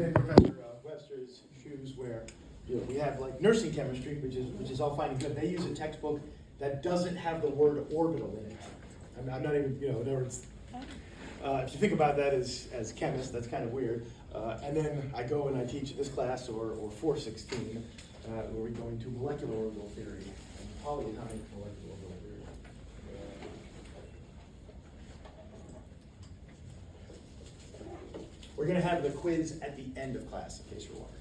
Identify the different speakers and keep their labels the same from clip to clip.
Speaker 1: In Professor Webster's shoes, where we have like nursing chemistry, which is all fine and good. They use a textbook that doesn't have the word orbital in it. I'm not even, in other words, if you think about that as chemists, that's kind of weird. And then I go and I teach this class, or 416, where we go into molecular orbital theory and polyatomic molecular orbital theory. We're going to have the quiz at the end of class, in case you're wondering.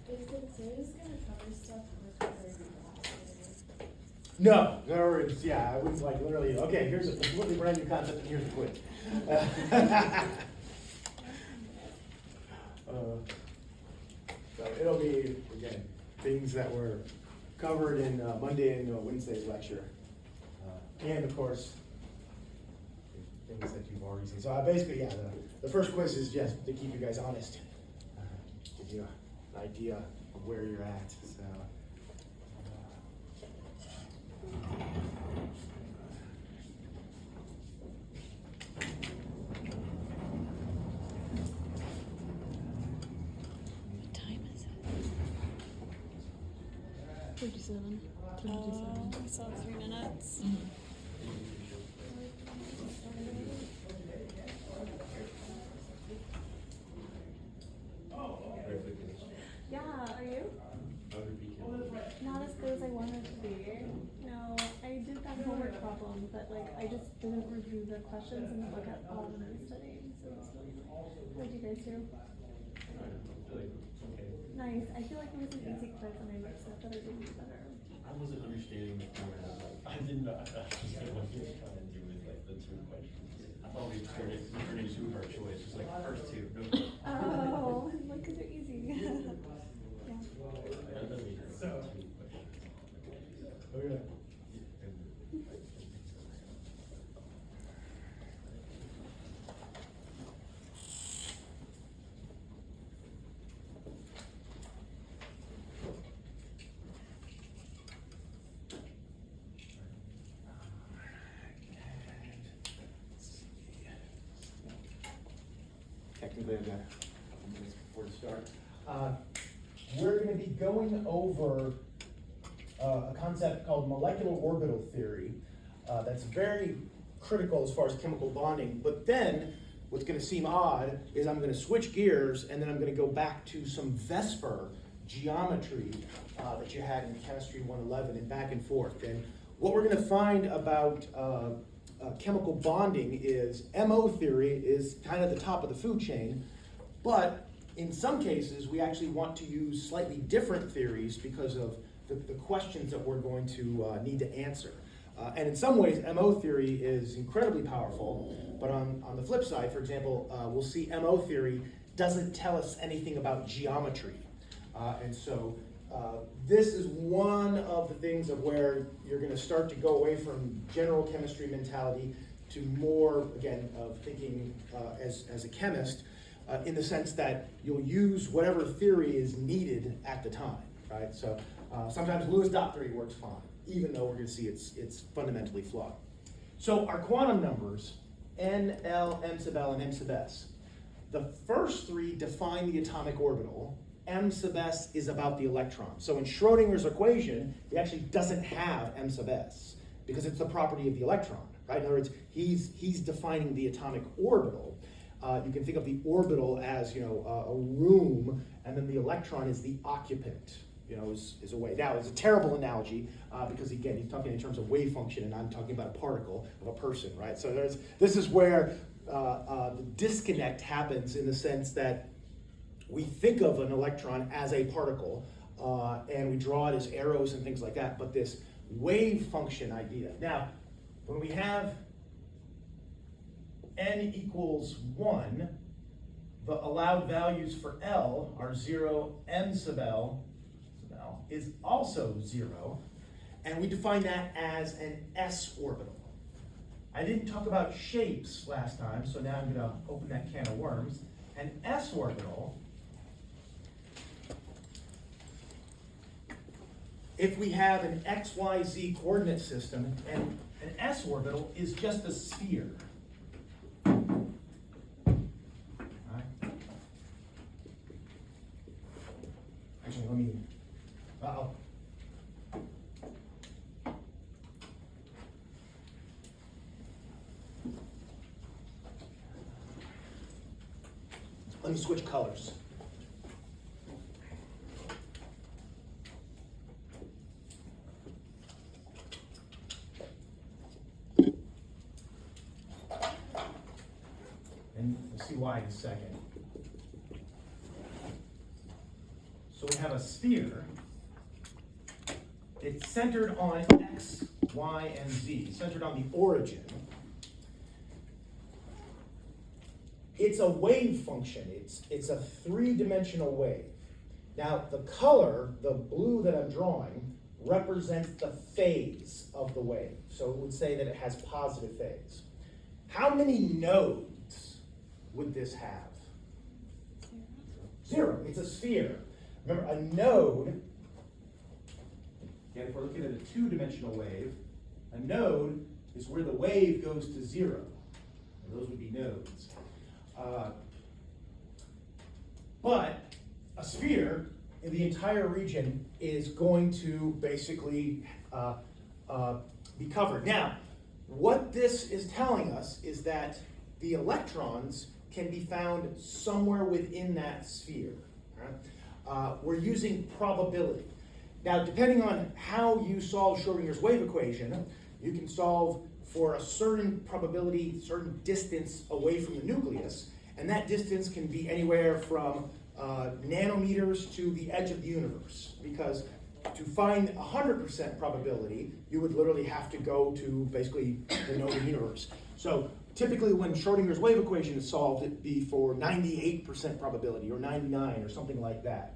Speaker 2: Is the quiz going to cover stuff with other
Speaker 1: No, in other words, I wouldn't like literally, okay, here's a completely brand new concept and here's the quiz. So it'll be, again, things that were covered in Monday and Wednesday's lecture. And of course, things that you've already seen. So basically, the first quiz is just to keep you guys honest. Give you an idea of where you're at. So.
Speaker 3: What time is it?
Speaker 4: 37.
Speaker 3: We still have 3 minutes.
Speaker 2: Yeah, are you? Not as good as I wanted to be. No, I did that homework problem, but I just didn't review the questions and look at all that I was studying, so it was really nice. What did you guys do? Nice. I feel like it was an easy quiz and I mixed up that I did better.
Speaker 5: I wasn't understanding the format. I didn't know. I was just what he was trying to do with the 2 questions. I thought we started turning 2 of our choice, just first 2. No.
Speaker 2: Oh, because they're easy. Yeah.
Speaker 5: That doesn't mean
Speaker 1: So. Okay. Technically, I've got a couple minutes before the start. We're going to be going over a concept called molecular orbital theory that's very critical as far as chemical bonding. But then, what's going to seem odd is I'm going to switch gears and then I'm going to go back to some Vesper geometry that you had in Chemistry 111 and back and forth. And what we're going to find about chemical bonding is MO theory is kind of the top of the food chain, but in some cases we actually want to use slightly different theories because of the questions that we're going to need to answer. And in some ways MO theory is incredibly powerful, but on the flip side, for example, we'll see MO theory doesn't tell us anything about geometry. And so this is one of the things of where you're going to start to go away from general chemistry mentality to more, again, of thinking as a chemist in the sense that you'll use whatever theory is needed at the time, right? So sometimes Lewis dot theory works fine, even though we're going to see it's fundamentally flawed. So our quantum numbers, N, L, M sub L, and M sub S. The first 3 define the atomic orbital. M sub S is about the electron. So in Schrodinger's equation, he actually doesn't have M sub S because it's the property of the electron, right? In other words, he's defining the atomic orbital. You can think of the orbital as a room, and then the electron is the occupant. Is a way. Now, it's a terrible analogy because again, he's talking in terms of wave function, and I'm talking about a particle of a person, right? So this is where the disconnect happens in the sense that we think of an electron as a particle, and we draw it as arrows and things like that, but this wave function idea. Now, when we have n equals 1, the allowed values for L are 0, M sub L is also 0, and we define that as an s orbital. I didn't talk about shapes last time, so now I'm going to open that can of worms. An s orbital if we have an XYZ coordinate system and an s orbital is just a sphere. Actually, let me, let me switch colors. And we'll see why in a second. So we have a sphere. It's centered on X, Y, and Z, centered on the origin. It's a wave function. It's a three-dimensional wave. Now, the color, the blue that I'm drawing, represents the phase of the wave. So it would say that it has positive phase. How many nodes would this have? Zero. It's a sphere. Remember, a node, again, if we're looking at a two-dimensional wave, a node is where the wave goes to zero. And those would be nodes. But a sphere in the entire region is going to basically be covered. Now, what this is telling us is that the electrons can be found somewhere within that sphere. Right? We're using probability. Now, depending on how you solve Schrodinger's wave equation, you can solve for a certain probability, certain distance away from the nucleus, and that distance can be anywhere from nanometers to the edge of the universe, because to find 100% probability, you would literally have to go to basically the known universe. So typically when Schrodinger's wave equation is solved, it'd be for 98% probability or 99 or something like that.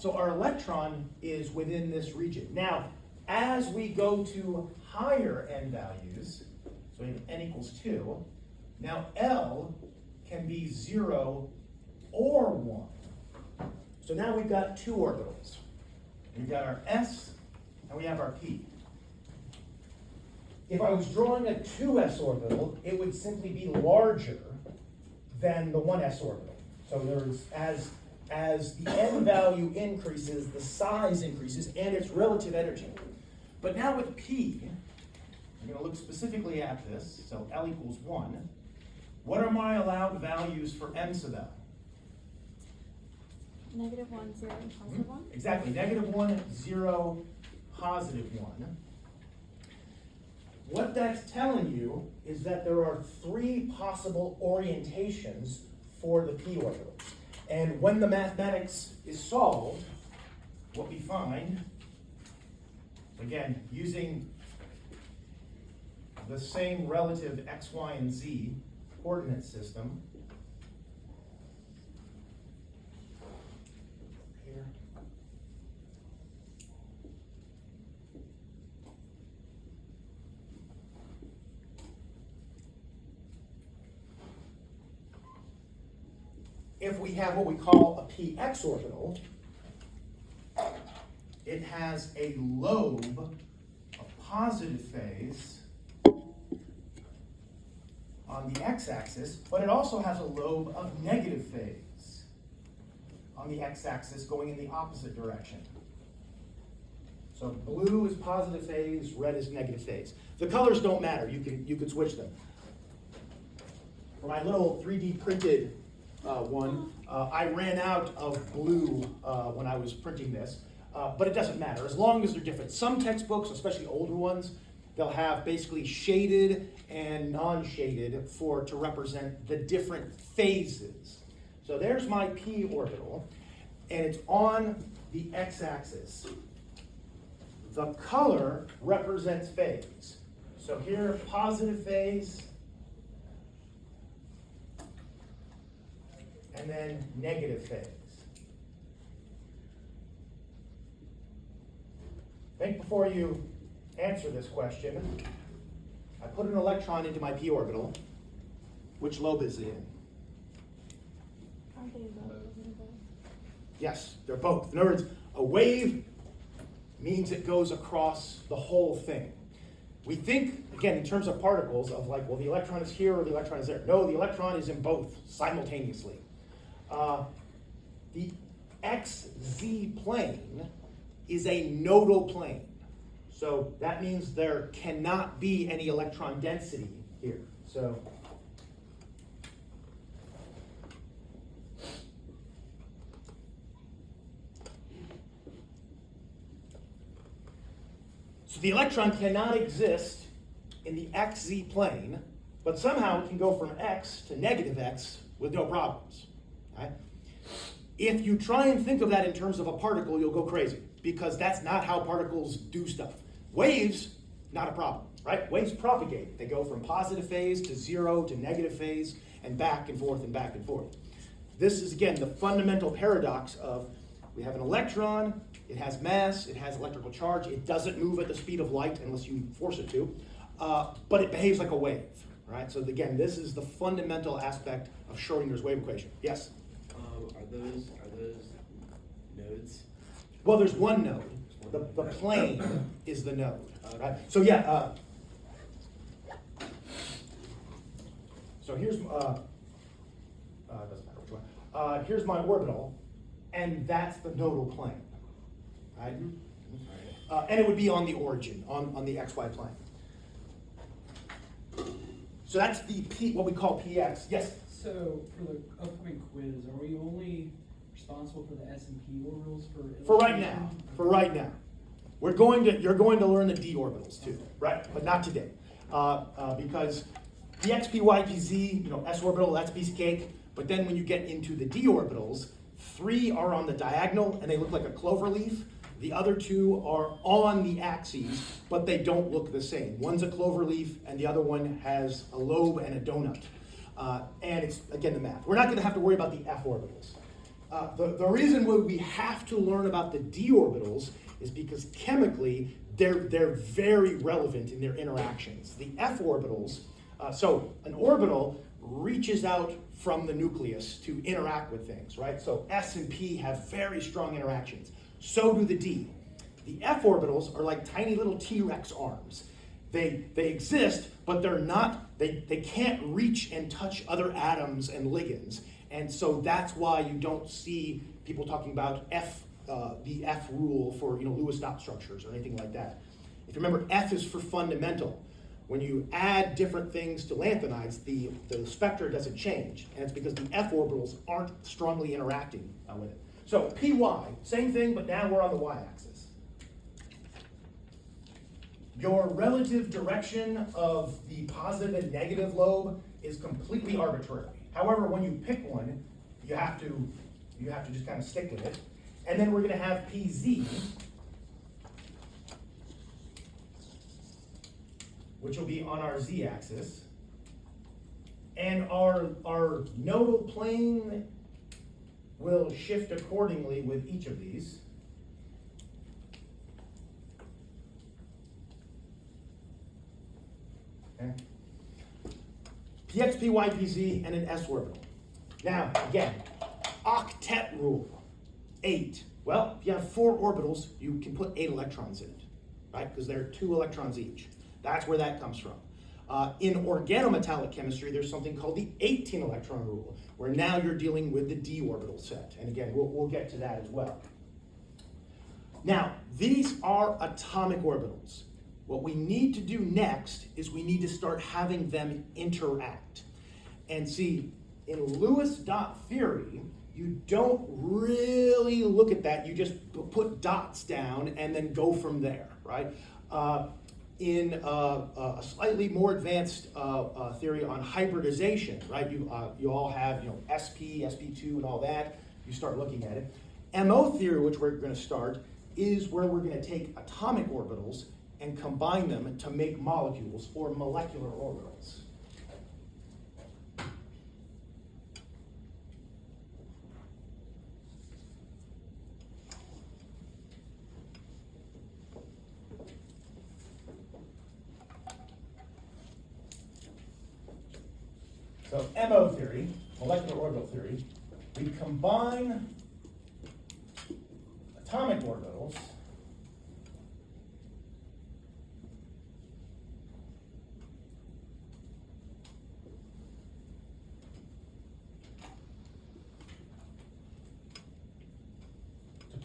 Speaker 1: So our electron is within this region. Now, as we go to higher n values, so we have n equals 2, now L can be 0 or 1. So now we've got two orbitals. We've got our S and we have our P. If I was drawing a 2s orbital, it would simply be larger than the 1s orbital. So there's, as the n value increases, the size increases and its relative energy. But now with P, I'm going to look specifically at this, so L equals 1. What are my allowed values for m sub L?
Speaker 2: -1, 0, and +1?
Speaker 1: Exactly, -1, 0, +1. What that's telling you is that there are three possible orientations for the p orbitals. And when the mathematics is solved, what we find, again, using the same relative x, y, and z coordinate system, here, if we have what we call a px orbital, it has a lobe of positive phase on the x-axis, but it also has a lobe of negative phase on the x-axis going in the opposite direction. So blue is positive phase, red is negative phase. The colors don't matter, you could switch them. For my little 3D printed one, I ran out of blue when I was printing this, but it doesn't matter as long as they're different. Some textbooks, especially older ones, they'll have basically shaded and non-shaded to represent the different phases. So there's my p orbital, and it's on the x-axis. The color represents phase. So here, positive phase, and then negative phase. Think before you answer this question. I put an electron into my p orbital. Which lobe is it in?
Speaker 2: Aren't they both?
Speaker 1: Yes, they're both. In other words, a wave means it goes across the whole thing. We think, again, in terms of particles, of like, well, the electron is here or the electron is there. No, the electron is in both simultaneously. The XZ plane is a nodal plane. So that means there cannot be any electron density here. So the electron cannot exist in the XZ plane, but somehow it can go from X to negative X with no problems. Right? If you try and think of that in terms of a particle, you'll go crazy, because that's not how particles do stuff. Waves, not a problem, right? Waves propagate. They go from positive phase to zero to negative phase and back and forth and back and forth. This is, again, the fundamental paradox of we have an electron, it has mass, it has electrical charge, it doesn't move at the speed of light unless you force it to, but it behaves like a wave, right? So again, this is the fundamental aspect of Schrodinger's wave equation. Yes?
Speaker 4: Are those nodes?
Speaker 1: Well, there's one node. The plane is the node, right? So yeah, so here's, doesn't matter which one. Here's my orbital, and that's the nodal plane, right? And it would be on the origin, on the XY plane. So that's the what we call PX. Yes?
Speaker 6: So for the upcoming quiz, are we only responsible for the S and P orbitals
Speaker 1: For right now. For right now. You're going to learn the d orbitals too, right? But not today. Because the x, p, y, p, z, s orbital, that's piece of cake. But then when you get into the d orbitals, 3 are on the diagonal and they look like a clover leaf. The other 2 are on the axes, but they don't look the same. One's a clover leaf and the other one has a lobe and a donut. And it's, again, the math. We're not going to have to worry about the f orbitals. The reason why we have to learn about the d orbitals is because chemically they're very relevant in their interactions. The f orbitals, so an orbital reaches out from the nucleus to interact with things, right? So s and p have very strong interactions. So do the d. The f orbitals are like tiny little T-Rex arms. They exist, but they're not, they can't reach and touch other atoms and ligands. And so that's why you don't see people talking about the F rule for Lewis dot structures or anything like that. If you remember, F is for fundamental. When you add different things to lanthanides, the spectra doesn't change, and it's because the F orbitals aren't strongly interacting with it. So Py, same thing, but now we're on the y-axis. Your relative direction of the positive and negative lobe is completely arbitrary. However, when you pick one, you have to just kind of stick with it. And then we're going to have Pz, which will be on our z-axis. And our nodal plane will shift accordingly with each of these. Okay. Px, Py, Pz, and an s orbital. Now, again, octet rule, 8. Well, if you have 4 orbitals, you can put 8 electrons in it, right? Because they're 2 electrons each. That's where that comes from. In organometallic chemistry, there's something called the 18 electron rule, where now you're dealing with the d orbital set. And again, we'll get to that as well. Now, these are atomic orbitals. What we need to do next is we need to start having them interact. And see, in Lewis dot theory, you don't really look at that. You just put dots down and then go from there, right? In a slightly more advanced theory on hybridization, right? You all have SP, SP2, and all that. You start looking at it. MO theory, which we're going to start, is where we're going to take atomic orbitals and combine them to make molecules or molecular orbitals. So MO theory, molecular orbital theory, we combine atomic orbitals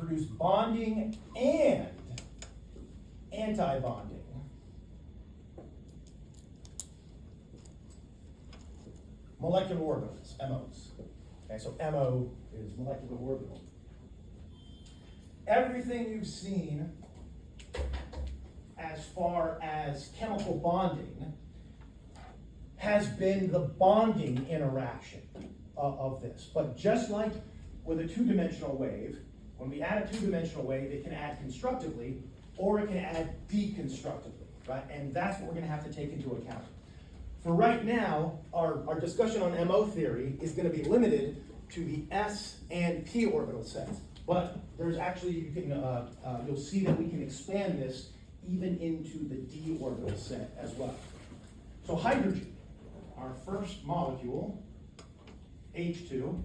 Speaker 1: produce bonding and anti-bonding. Molecular orbitals, MOs. Okay, so MO is molecular orbital. Everything you've seen as far as chemical bonding has been the bonding interaction of this. But just like with a two-dimensional wave, when we add a two-dimensional wave, it can add constructively or it can add deconstructively, right? And that's what we're gonna have to take into account. For right now, our discussion on MO theory is gonna be limited to the s and p orbital sets. But there's actually, you can, you'll see that we can expand this even into the d orbital set as well. So hydrogen, our first molecule, H2.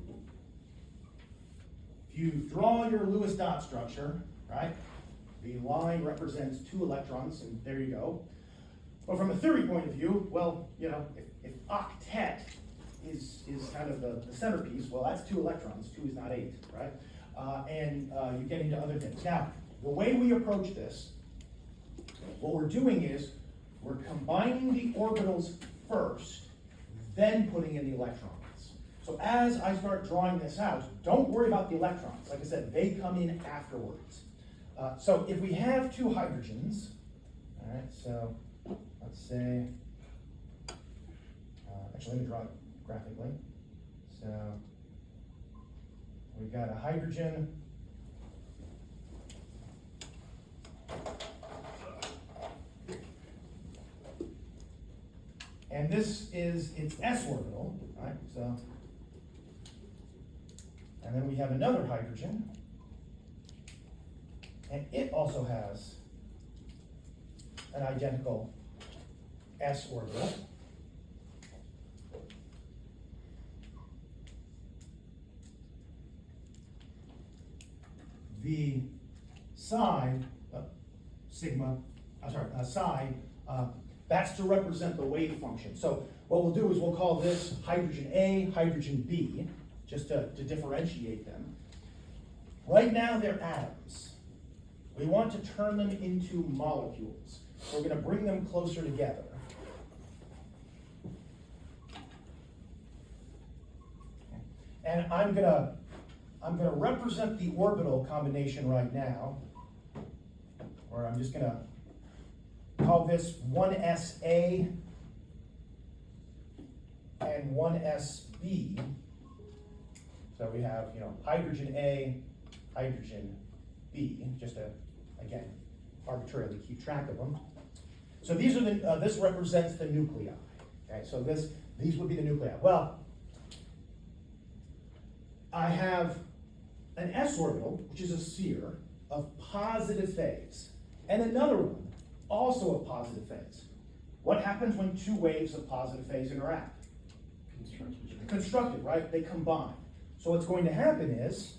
Speaker 1: If you draw your Lewis dot structure, right, the line represents 2 electrons, and there you go. But from a theory point of view, well, you know, if octet is kind of the centerpiece, well, that's 2 electrons. 2 is not 8, right? And you get into other things. Now, the way we approach this, what we're doing is we're combining the orbitals first, then putting in the electrons. So as I start drawing this out, don't worry about the electrons. Like I said, they come in afterwards. So if we have 2 hydrogens, all right, so let's say, actually let me draw it graphically. So we've got a hydrogen, and this is its s orbital, right? So, and then we have another hydrogen, and it also has an identical s orbital. The psi, psi, that's to represent the wave function. So what we'll do is we'll call this hydrogen A, hydrogen B, just to differentiate them. Right now they're atoms. We want to turn them into molecules. So we're going to bring them closer together. And I'm gonna represent the orbital combination right now, or I'm just gonna call this 1sa and 1sb. So we have, you know, hydrogen A, hydrogen B, just to, again, arbitrarily keep track of them. So these are the, this represents the nuclei. Okay, so these would be the nuclei. Well, I have an s orbital, which is a sphere, of positive phase, and another one, also of positive phase. What happens when 2 waves of positive phase interact? Constructed, right? They combine. So what's going to happen is,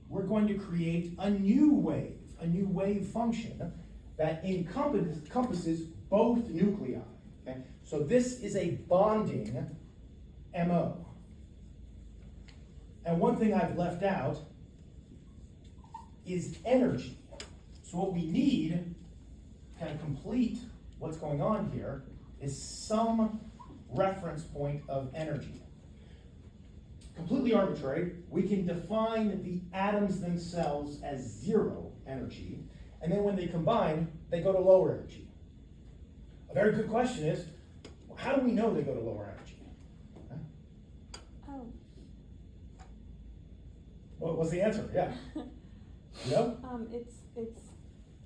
Speaker 1: we're going to create a new wave function that encompasses both nuclei. Okay? So this is a bonding MO. And one thing I've left out is energy. So what we need, kind of complete what's going on here, is some reference point of energy. Completely arbitrary, we can define the atoms themselves as 0 energy, and then when they combine, they go to lower energy. A very good question is, how do we know they go to lower energy? Huh?
Speaker 2: Oh.
Speaker 1: What was the answer? Yeah. Yep.
Speaker 2: It's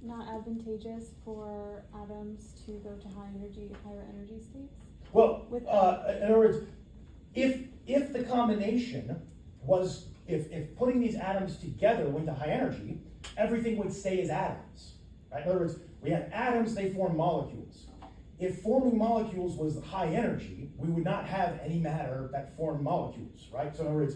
Speaker 2: not advantageous for atoms to go to higher energy states.
Speaker 1: Well, in other words, if the combination was, if putting these atoms together went to high energy, everything would stay as atoms, right? In other words, we have atoms, they form molecules. If forming molecules was high energy, we would not have any matter that formed molecules, right? So in other words,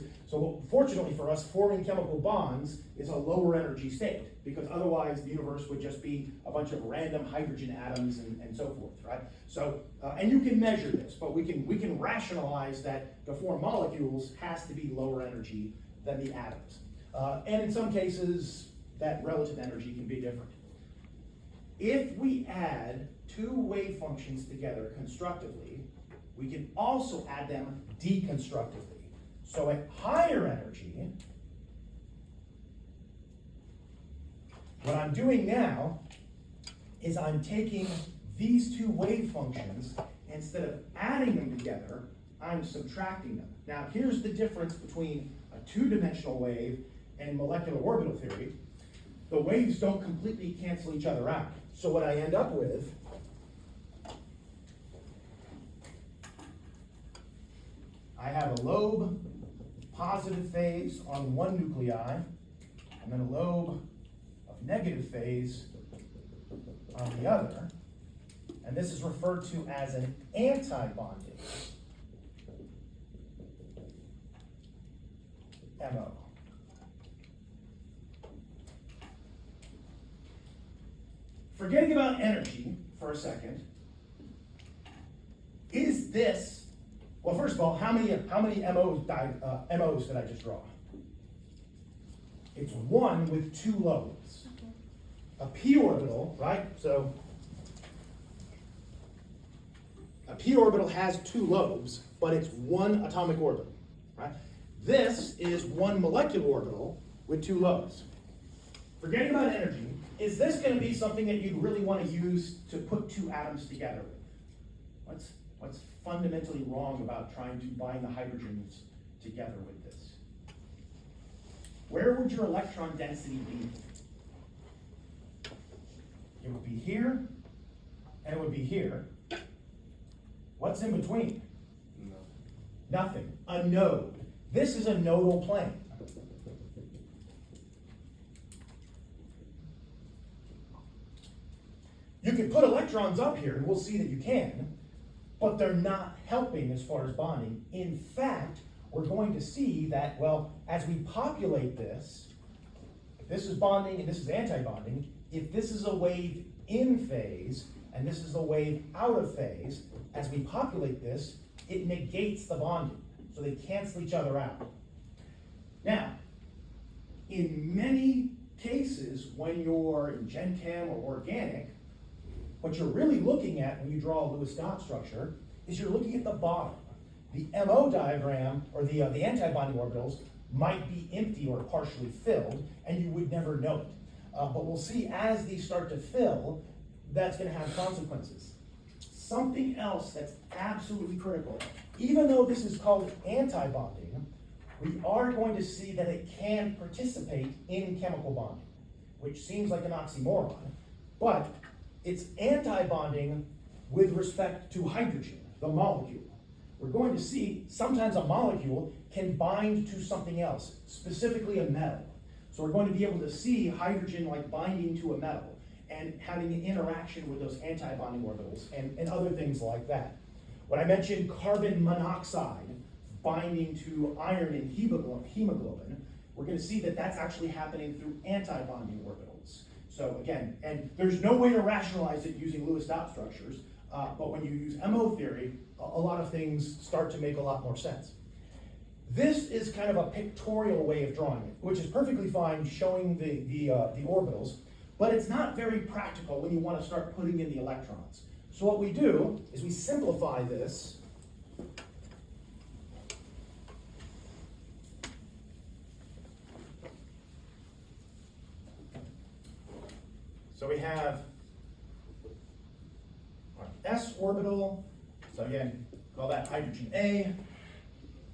Speaker 1: fortunately for us, forming chemical bonds is a lower energy state, because otherwise the universe would just be a bunch of random hydrogen atoms and so forth, right? So, and you can measure this, but we can rationalize that to form molecules has to be lower energy than the atoms. And in some cases, that relative energy can be different. If we add two wave functions together constructively, we can also add them deconstructively. So at higher energy, what I'm doing now is I'm taking these two wave functions, instead of adding them together, I'm subtracting them. Now here's the difference between a two-dimensional wave and molecular orbital theory. The waves don't completely cancel each other out. So what I end up with I have a lobe positive phase on one nuclei, and then a lobe of negative phase on the other. And this is referred to as an anti-bonding MO. Forgetting about energy for a second, is this, well, first of all, how many MOs did I just draw? It's one with two lobes. A p orbital, right? So a p orbital has two lobes, but it's one atomic orbital, right? This is one molecular orbital with two lobes. Forgetting about energy, is this going to be something that you'd really want to use to put two atoms together with? What's fundamentally wrong about trying to bind the hydrogens together with this? Where would your electron density be? It would be here, and it would be here. What's in between?
Speaker 4: No.
Speaker 1: Nothing. A node. This is a nodal plane. You can put electrons up here, and we'll see that you can, but they're not helping as far as bonding. In fact, we're going to see that, well, as we populate this, if this is bonding and this is anti-bonding, if this is a wave in phase and this is a wave out of phase, as we populate this, it negates the bonding. So they cancel each other out. Now, in many cases, when you're in Gen Chem or organic, what you're really looking at when you draw a Lewis dot structure is you're looking at the bottom. The MO diagram, or the anti-bonding orbitals, might be empty or partially filled, and you would never know it. But we'll see as these start to fill, that's going to have consequences. Something else that's absolutely critical, even though this is called anti-bonding, we are going to see that it can participate in chemical bonding, which seems like an oxymoron, but it's anti-bonding with respect to hydrogen, the molecule. We're going to see sometimes a molecule can bind to something else, specifically a metal. So we're going to be able to see hydrogen like binding to a metal and having an interaction with those anti-bonding orbitals and other things like that. When I mentioned carbon monoxide binding to iron and hemoglobin, we're going to see that that's actually happening through anti-bonding orbitals. So again, and there's no way to rationalize it using Lewis dot structures, but when you use MO theory, a lot of things start to make a lot more sense. This is kind of a pictorial way of drawing it, which is perfectly fine showing the orbitals, but it's not very practical when you want to start putting in the electrons. So what we do is we simplify this. So we have our s orbital, so again, call that hydrogen A.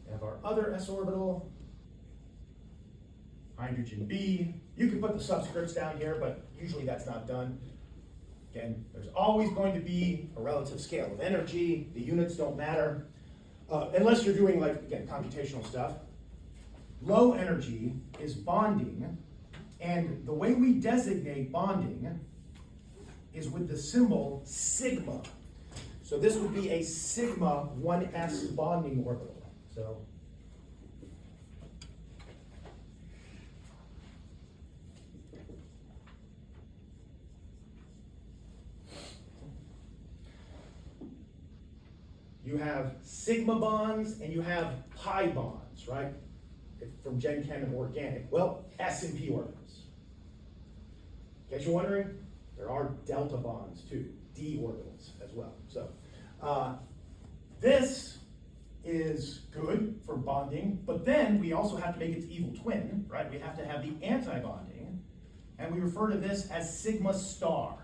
Speaker 1: We have our other s orbital, hydrogen B. You can put the subscripts down here, but usually that's not done. Again, there's always going to be a relative scale of energy. The units don't matter, unless you're doing, like, again, computational stuff. Low energy is bonding, and the way we designate bonding is with the symbol sigma. So this would be a sigma 1s bonding orbital. So you have sigma bonds and you have pi bonds, right? from Gen Chem and Organic? Well, S and P orbitals. In case you're wondering, there are delta bonds too, D orbitals as well. So this is good for bonding, but then we also have to make its evil twin, right? We have to have the anti-bonding, and we refer to this as sigma star.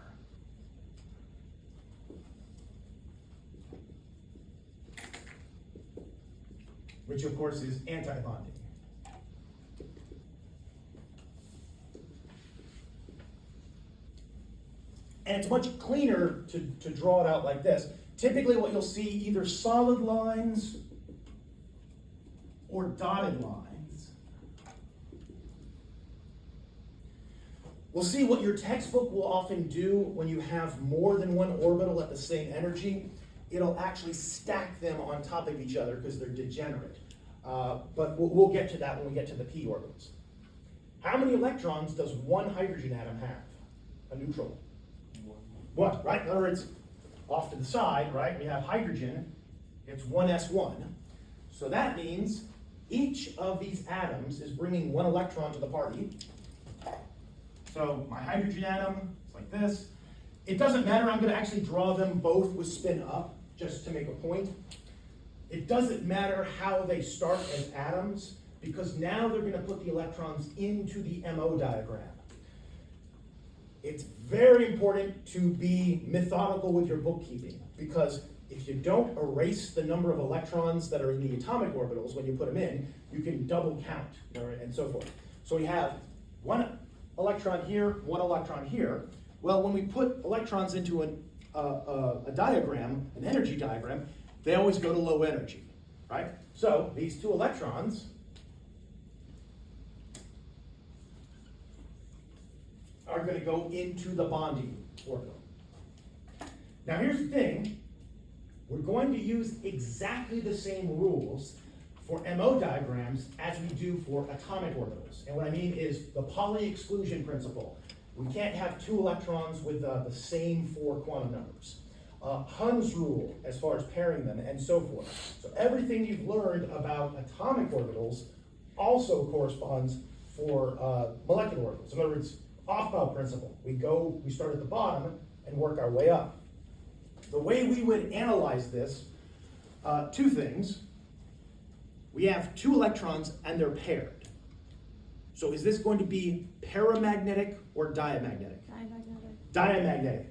Speaker 1: Which of course is anti-bonding. And it's much cleaner to draw it out like this. Typically what you'll see, either solid lines or dotted lines. We'll see what your textbook will often do when you have more than one orbital at the same energy. It'll actually stack them on top of each other because they're degenerate. But we'll get to that when we get to the p orbitals. How many electrons does one hydrogen atom have? A neutral. One, right? In other words, off to the side, right, we have hydrogen, it's 1s1. So that means each of these atoms is bringing one electron to the party. So my hydrogen atom is like this. It doesn't matter, I'm going to actually draw them both with spin up, just to make a point. It doesn't matter how they start as atoms, because now they're going to put the electrons into the MO diagram. It's very important to be methodical with your bookkeeping, because if you don't erase the number of electrons that are in the atomic orbitals when you put them in, you can double count, and so forth. So we have one electron here, one electron here. Well, when we put electrons into a diagram, an energy diagram, they always go to low energy, right? So these two electrons are going to go into the bonding orbital. Now here's the thing, we're going to use exactly the same rules for MO diagrams as we do for atomic orbitals. And what I mean is the Pauli exclusion principle. We can't have two electrons with the same four quantum numbers. Hund's rule as far as pairing them and so forth. So everything you've learned about atomic orbitals also corresponds for molecular orbitals. In other words, Aufbau principle. We start at the bottom and work our way up. The way we would analyze this, two things. We have two electrons and they're paired. So is this going to be paramagnetic or diamagnetic?
Speaker 2: Diamagnetic.
Speaker 1: Diamagnetic.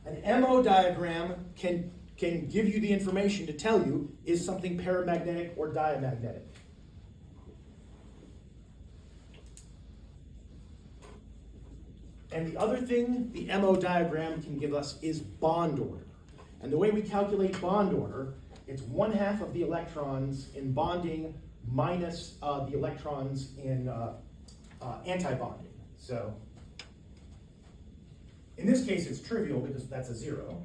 Speaker 1: An MO diagram can give you the information to tell you, is something paramagnetic or diamagnetic? And the other thing the MO diagram can give us is bond order. And the way we calculate bond order, it's 1/2 of the electrons in bonding minus the electrons in anti-bonding. So in this case, it's trivial because that's a 0.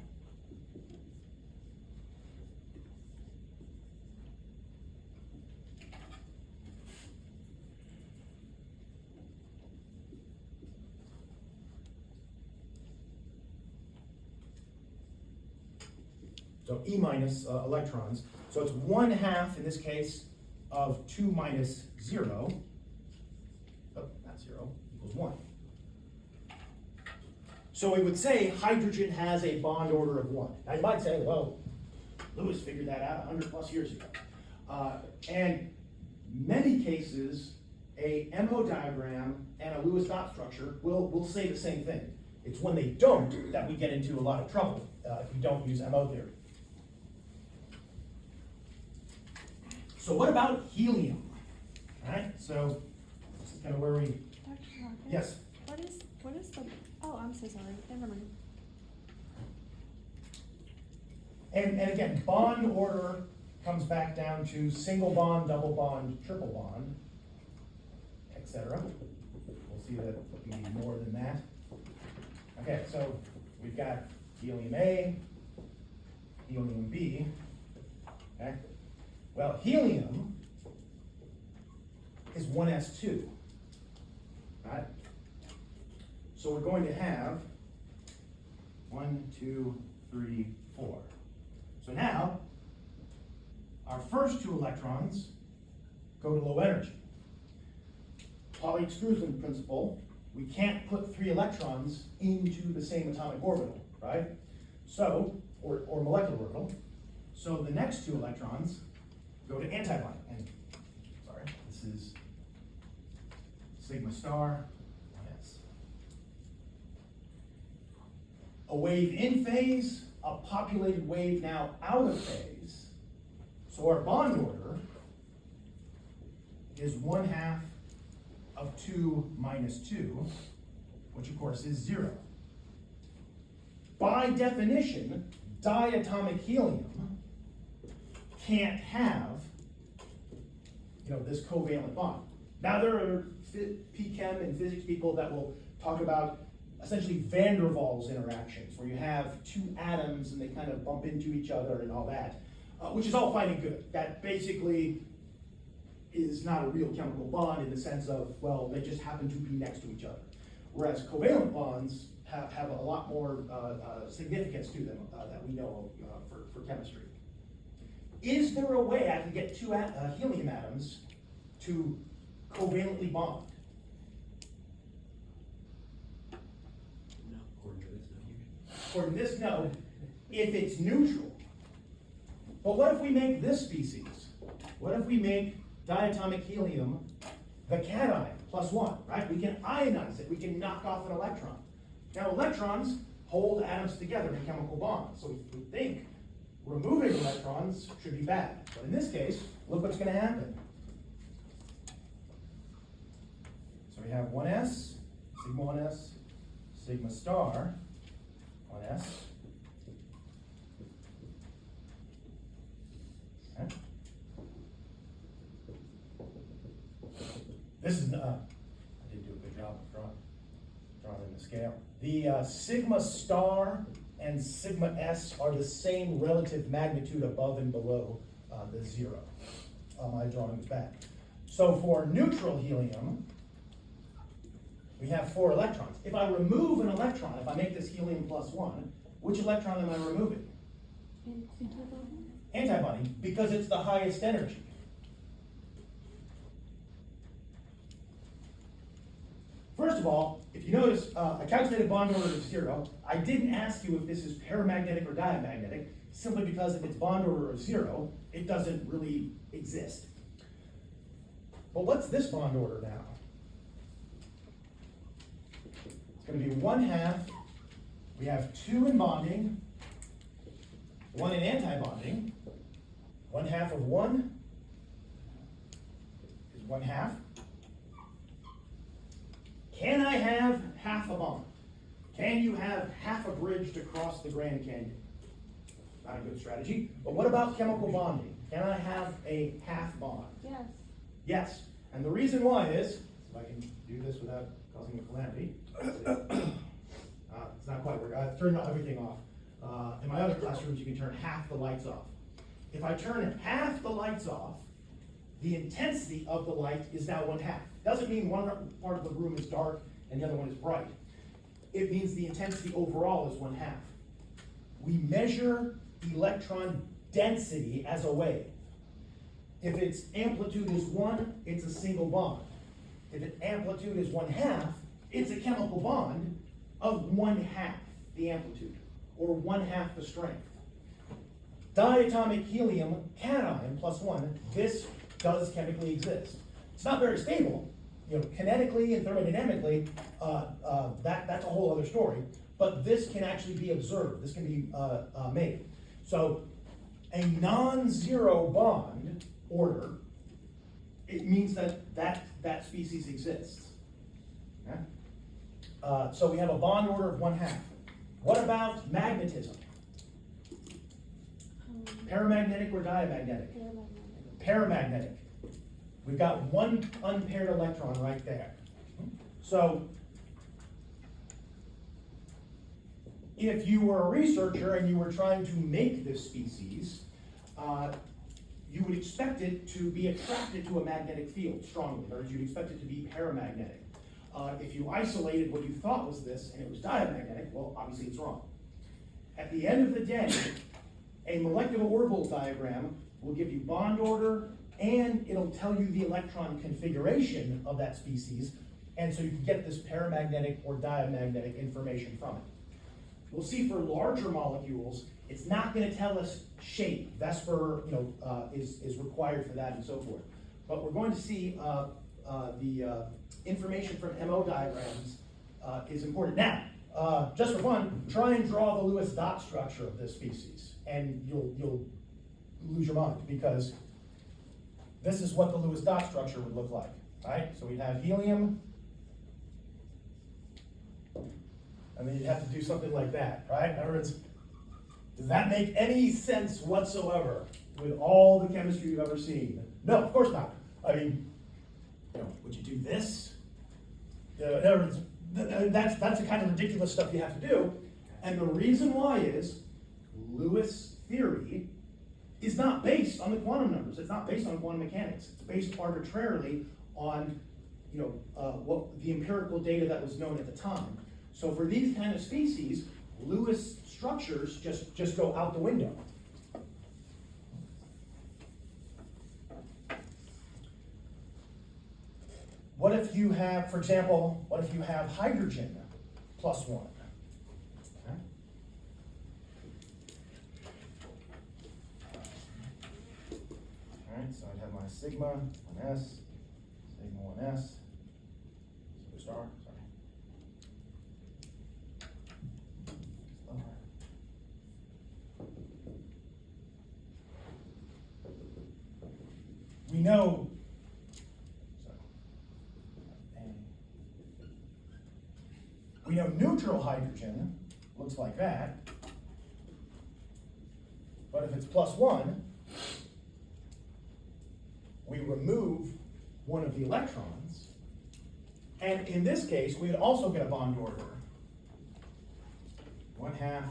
Speaker 1: So E minus electrons. So it's 1/2 in this case of 2 minus 0. Oh, not 0, equals 1. So we would say hydrogen has a bond order of 1. Now you might say, well, Lewis figured that out 100 plus years ago. And many cases, a MO diagram and a Lewis dot structure will say the same thing. It's when they don't that we get into a lot of trouble if we don't use MO theory. So what about helium? All right, so this is kind of where we,
Speaker 2: Dr. Marcus,
Speaker 1: yes?
Speaker 2: What is the, oh, I'm so sorry, never mind.
Speaker 1: And again, bond order comes back down to single bond, double bond, triple bond, etc. We'll see that we need more than that. Okay, so we've got helium A, helium B, okay? Well, helium is 1s2, right? So we're going to have 1, 2, 3, 4. So now, our first two electrons go to low energy. Pauli exclusion principle, we can't put 3 electrons into the same atomic orbital, right? So, or molecular orbital. So the next 2 electrons go to antibonding. And, sorry, this is sigma star, 1s. A wave in phase, a populated wave now out of phase. So our bond order is 1/2 of 2 minus 2, which of course is 0. By definition, diatomic helium can't have, this covalent bond. Now there are P-Chem and physics people that will talk about essentially van der Waals interactions, where you have 2 atoms and they kind of bump into each other and all that, which is all fine and good. That basically is not a real chemical bond in the sense of, well, they just happen to be next to each other. Whereas covalent bonds have a lot more significance to them that we know for chemistry. Is there a way I can get 2 helium atoms to covalently bond?
Speaker 4: No, according to this, no.
Speaker 1: According to this, no, if it's neutral. But what if we make this species? What if we make diatomic helium the cation +1, right? We can ionize it, we can knock off an electron. Now electrons hold atoms together in chemical bonds, so we think removing electrons should be bad. But in this case, look what's going to happen. So we have 1s, sigma 1s, sigma star 1s. Okay. This is, I did do a good job of drawing in the scale. The sigma star and sigma s are the same relative magnitude above and below the 0. My drawing is back. So for neutral helium, we have 4 electrons. If I remove an electron, if I make this helium +1, which electron am I removing? Antibonding, because it's the highest energy. First of all, if you notice, I calculated bond order of 0. I didn't ask you if this is paramagnetic or diamagnetic, simply because if it's bond order of 0, it doesn't really exist. But what's this bond order now? It's going to be 1/2. We have 2 in bonding, 1 in antibonding. 1/2 of 1 is 1/2. Can I have half a bond? Can you have half a bridge to cross the Grand Canyon? Not a good strategy. But what about chemical bonding? Can I have a half bond?
Speaker 2: Yes.
Speaker 1: Yes. And the reason why is, if I can do this without causing a calamity. It's not quite working. I've turned everything off. In my other classrooms, you can turn half the lights off. If I turn half the lights off, the intensity of the light is now 1/2. Doesn't mean one part of the room is dark and the other one is bright. It means the intensity overall is 1/2. We measure electron density as a wave. If its amplitude is 1, it's a single bond. If its amplitude is 1/2, it's a chemical bond of 1/2 the amplitude, or 1/2 the strength. Diatomic helium cation +1, this does chemically exist. It's not very stable, kinetically and thermodynamically, that's a whole other story, but this can actually be observed, this can be made. So a non-zero bond order, it means that species exists. Okay? So we have a bond order of 1/2. What about magnetism? Paramagnetic or diamagnetic? Paramagnetic. We've got 1 unpaired electron right there. So if you were a researcher and you were trying to make this species, you would expect it to be attracted to a magnetic field strongly, or you'd expect it to be paramagnetic. If you isolated what you thought was this and it was diamagnetic, well, obviously it's wrong. At the end of the day, a molecular orbital diagram will give you bond order, and it'll tell you the electron configuration of that species, and so you can get this paramagnetic or diamagnetic information from it. We'll see for larger molecules, it's not going to tell us shape. Vesper, is required for that and so forth. But we're going to see the information from MO diagrams is important. Now, just for fun, try and draw the Lewis dot structure of this species, and you'll lose your mind, because this is what the Lewis dot structure would look like. Right? So we'd have helium, and then you'd have to do something like that, right? In other words, does that make any sense whatsoever with all the chemistry you've ever seen? No, of course not. I mean, would you do this? In other words, that's the kind of ridiculous stuff you have to do. And the reason why is Lewis theory is not based on the quantum numbers. It's not based on quantum mechanics. It's based arbitrarily on what the empirical data that was known at the time. So for these kind of species, Lewis structures just go out the window. What if you have, for example, what if you have hydrogen plus 1? Okay. All right, so I'd have my sigma 1s, sigma 1s, superstar, sorry. We know, we know neutral hydrogen looks like that, but if it's plus 1, we remove one of the electrons, and in this case, we would also get a bond order, 1/2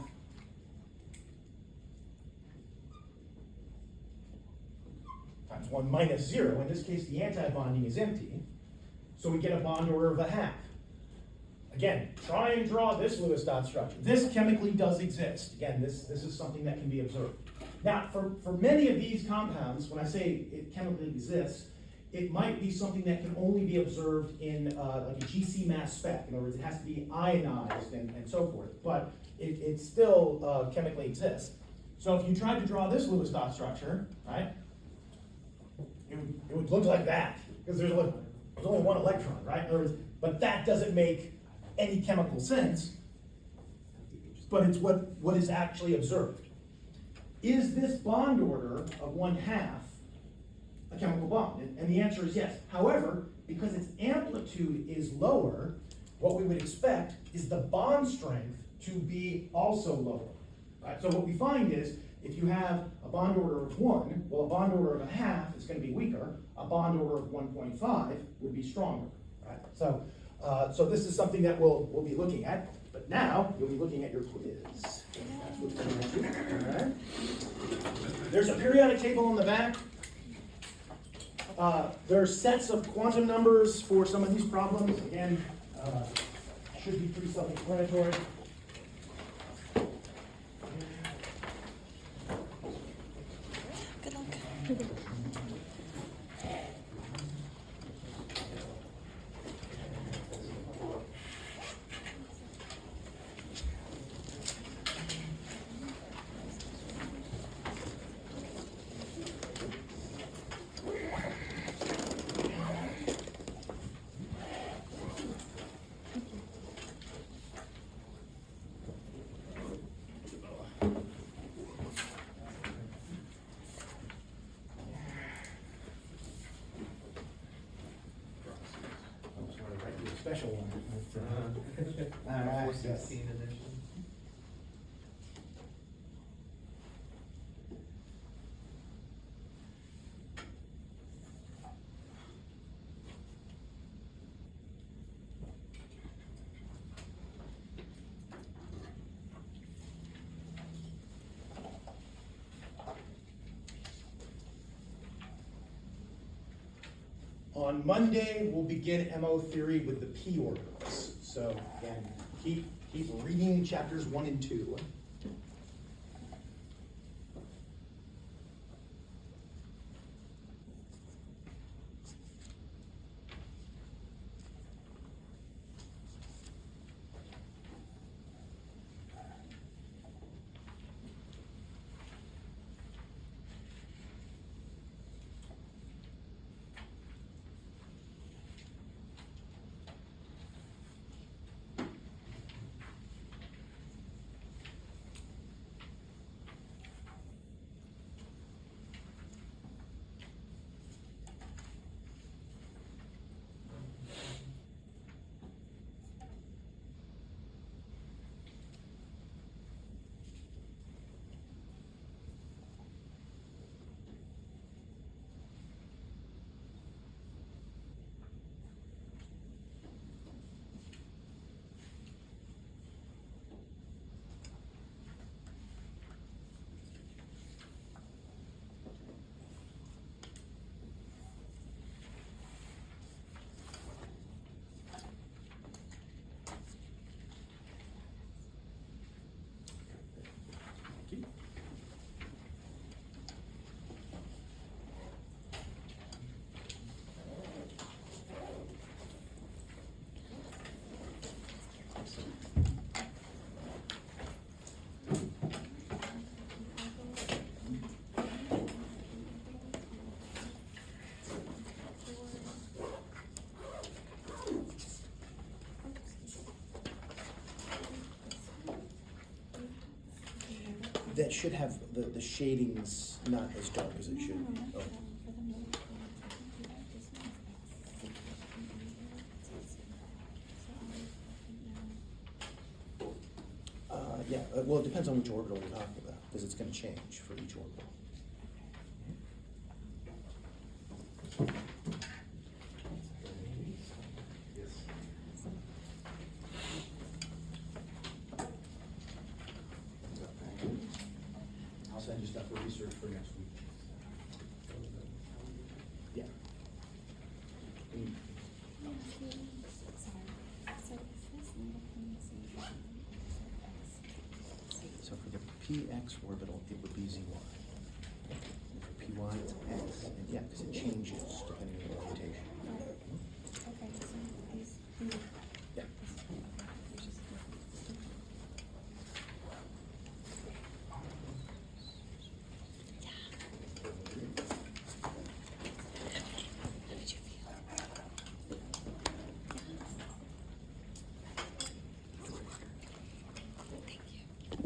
Speaker 1: times 1 minus 0. In this case, the anti-bonding is empty, so we get a bond order of 1/2. Again, try and draw this Lewis dot structure. This chemically does exist. Again, this is something that can be observed. Now, for many of these compounds, when I say it chemically exists, it might be something that can only be observed in like a GC mass spec. In other words, it has to be ionized and so forth, but it still chemically exists. So if you tried to draw this Lewis dot structure, right, it would look like that, because there's only one electron, right? In other words, but that doesn't make any chemical sense, but it's what is actually observed. Is this bond order of 1/2 a chemical bond? And the answer is yes. However, because its amplitude is lower, what we would expect is the bond strength to be also lower. Right? So what we find is, if you have a bond order of 1, well, a bond order of 1/2 is going to be weaker. A bond order of 1.5 would be stronger. Right? So this is something that we'll be looking at. But now you'll be looking at your quiz. That's what's going to happen. All right. There's a periodic table on the back. There are sets of quantum numbers for some of these problems. Again, should be pretty self-explanatory.
Speaker 3: Good luck.
Speaker 1: Special one. All right, yes.
Speaker 4: 416 edition.
Speaker 1: On Monday, we'll begin MO theory with the p orbitals. So again, keep reading chapters 1 and 2. That should have the shadings not as dark as it should be. Oh. Yeah, well, it depends on which orbital we're talking about, because it's gonna change for each orbital. I'll send you stuff for research for next week. Yeah. So for the px orbital, it would be zy. And for py, it's x. And yeah, because it changes depending on the orientation.
Speaker 2: Okay, so these